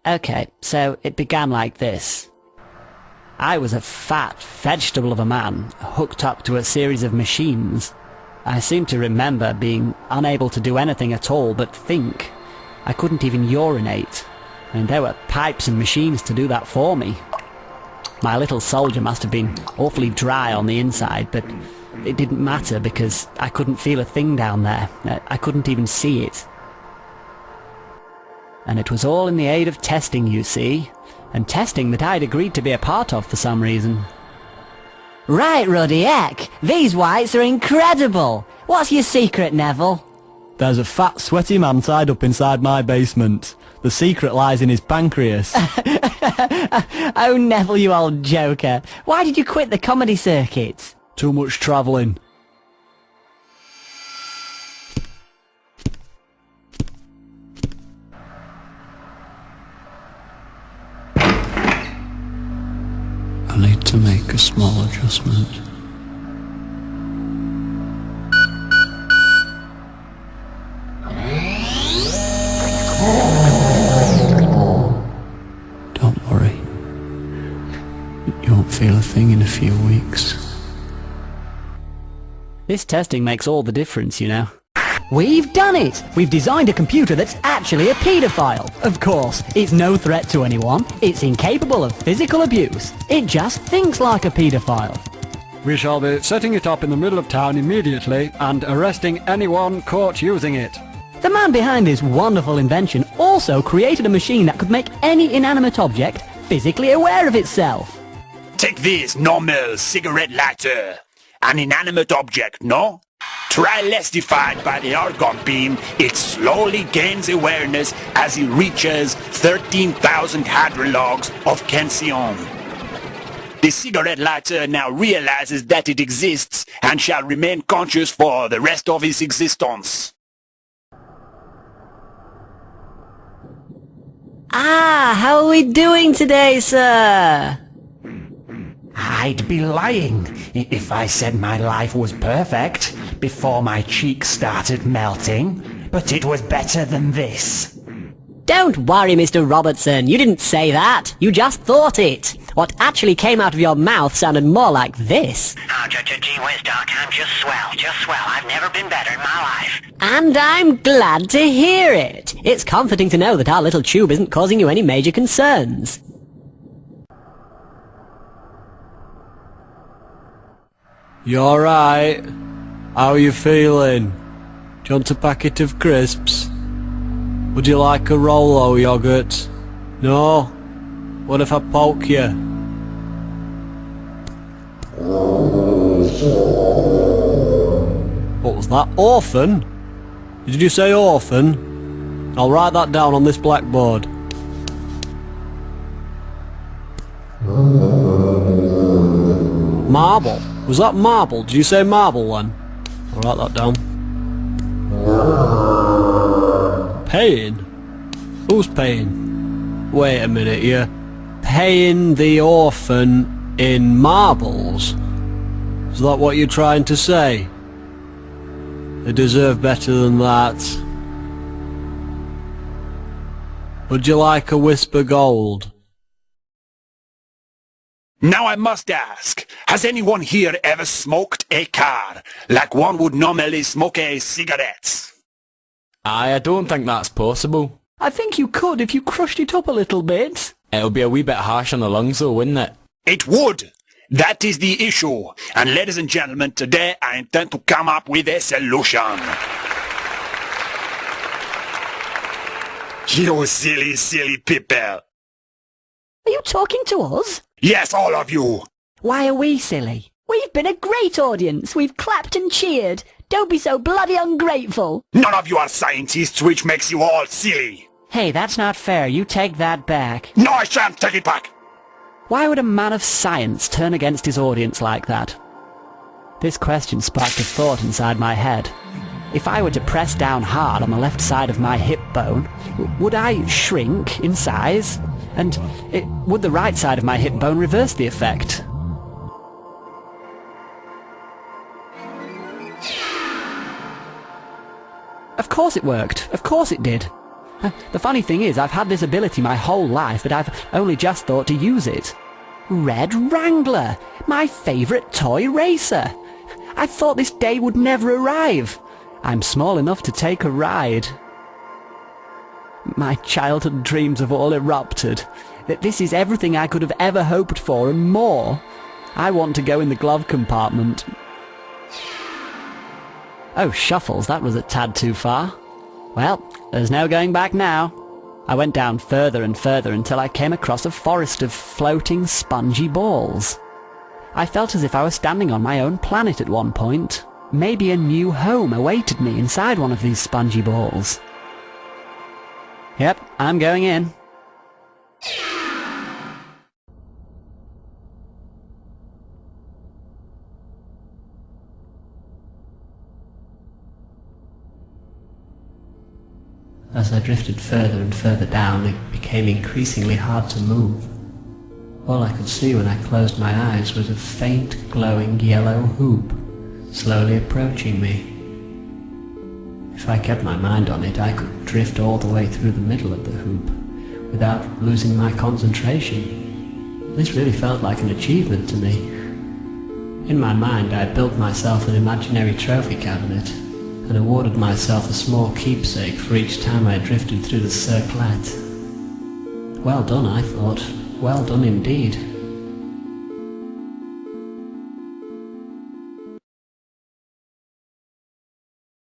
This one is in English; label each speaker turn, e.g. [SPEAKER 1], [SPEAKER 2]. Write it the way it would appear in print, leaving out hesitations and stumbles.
[SPEAKER 1] Okay, so it began like this. I was a fat vegetable of a man, hooked up to a series of machines. I seem to remember being unable to do anything at all but think. I couldn't even urinate, and there were pipes and machines to do that for me. My little soldier must have been awfully dry on the inside, but it didn't matter because I couldn't feel a thing down there. I couldn't even see it. And it was all in the aid of testing, you see, and testing that I'd agreed to be a part of for some reason.
[SPEAKER 2] Right, Ruddy Heck, these whites are incredible. What's your secret, Neville?
[SPEAKER 3] There's a fat, sweaty man tied up inside my basement. The secret lies in his pancreas.
[SPEAKER 2] Oh, Neville, you old joker. Why did you quit the comedy circuit?
[SPEAKER 3] Too much travelling.
[SPEAKER 4] I need to make a small adjustment. Don't worry. You won't feel a thing in a few weeks.
[SPEAKER 1] This testing makes all the difference, you know.
[SPEAKER 2] We've done it! We've designed a computer that's actually a paedophile. Of course, it's no threat to anyone. It's incapable of physical abuse. It just thinks like a paedophile.
[SPEAKER 5] We shall be setting it up in the middle of town immediately and arresting anyone caught using it.
[SPEAKER 2] The man behind this wonderful invention also created a machine that could make any inanimate object physically aware of itself.
[SPEAKER 6] Take this normal cigarette lighter. An inanimate object, no? Try less defined by the argon beam, it slowly gains awareness as it reaches 13,000 hydrologs of Cancion. The cigarette lighter now realizes that it exists and shall remain conscious for the rest of its existence.
[SPEAKER 2] How are we doing today, sir?
[SPEAKER 7] I'd be lying if I said my life was perfect before my cheeks started melting, but it was better than this.
[SPEAKER 2] Don't worry, Mr. Robertson. You didn't say that. You just thought it. What actually came out of your mouth sounded more like this.
[SPEAKER 8] Oh, gee whiz, Doc, I'm just swell. I've never been better in my life.
[SPEAKER 2] And I'm glad to hear it. It's comforting to know that our little tube isn't causing you any major concerns.
[SPEAKER 3] You alright? How are you feeling? Do you want a packet of crisps? Would you like a Rolo yogurt? No? What if I poke you? What was that? Orphan? Did you say orphan? I'll write that down on this blackboard. Marble? Was that marble? Did you say marble then? I'll write that down. Paying? Who's paying? Wait a minute, you're paying the orphan in marbles? Is that what you're trying to say? They deserve better than that. Would you like a whisper gold?
[SPEAKER 6] Now I must ask, has anyone here ever smoked a car, like one would normally smoke a cigarette?
[SPEAKER 9] I don't think that's possible.
[SPEAKER 1] I think you could if you crushed it up a little bit.
[SPEAKER 9] It'll be a wee bit harsh on the lungs though, wouldn't it?
[SPEAKER 6] It would. That is the issue. And ladies and gentlemen, today I intend to come up with a solution. You silly people.
[SPEAKER 2] Are you talking to us?
[SPEAKER 6] Yes, all of you.
[SPEAKER 2] Why are we silly? We've been a great audience. We've clapped and cheered. Don't be so bloody ungrateful.
[SPEAKER 6] None of you are scientists, which makes you all silly.
[SPEAKER 1] Hey, that's not fair. You take that back.
[SPEAKER 6] No, I shan't take it back.
[SPEAKER 1] Why would a man of science turn against his audience like that? This question sparked a thought inside my head. If I were to press down hard on the left side of my hip bone, would I shrink in size? And would the right side of my hip bone reverse the effect? Of course it worked. Of course it did. The funny thing is, I've had this ability my whole life, but I've only just thought to use it. Red Wrangler! My favourite toy racer! I thought this day would never arrive. I'm small enough to take a ride. My childhood dreams have all erupted. That this is everything I could have ever hoped for and more. I want to go in the glove compartment. Oh, Shuffles, that was a tad too far. Well, there's no going back now. I went down further and further until I came across a forest of floating spongy balls. I felt as if I was standing on my own planet at one point. Maybe a new home awaited me inside one of these spongy balls. Yep, I'm going in.
[SPEAKER 4] As I drifted further and further down, it became increasingly hard to move. All I could see when I closed my eyes was a faint, glowing yellow hoop, slowly approaching me. If I kept my mind on it, I could drift all the way through the middle of the hoop, without losing my concentration. This really felt like an achievement to me. In my mind, I built myself an imaginary trophy cabinet, and awarded myself a small keepsake for each time I drifted through the circlet. Well done, I thought. Well done indeed.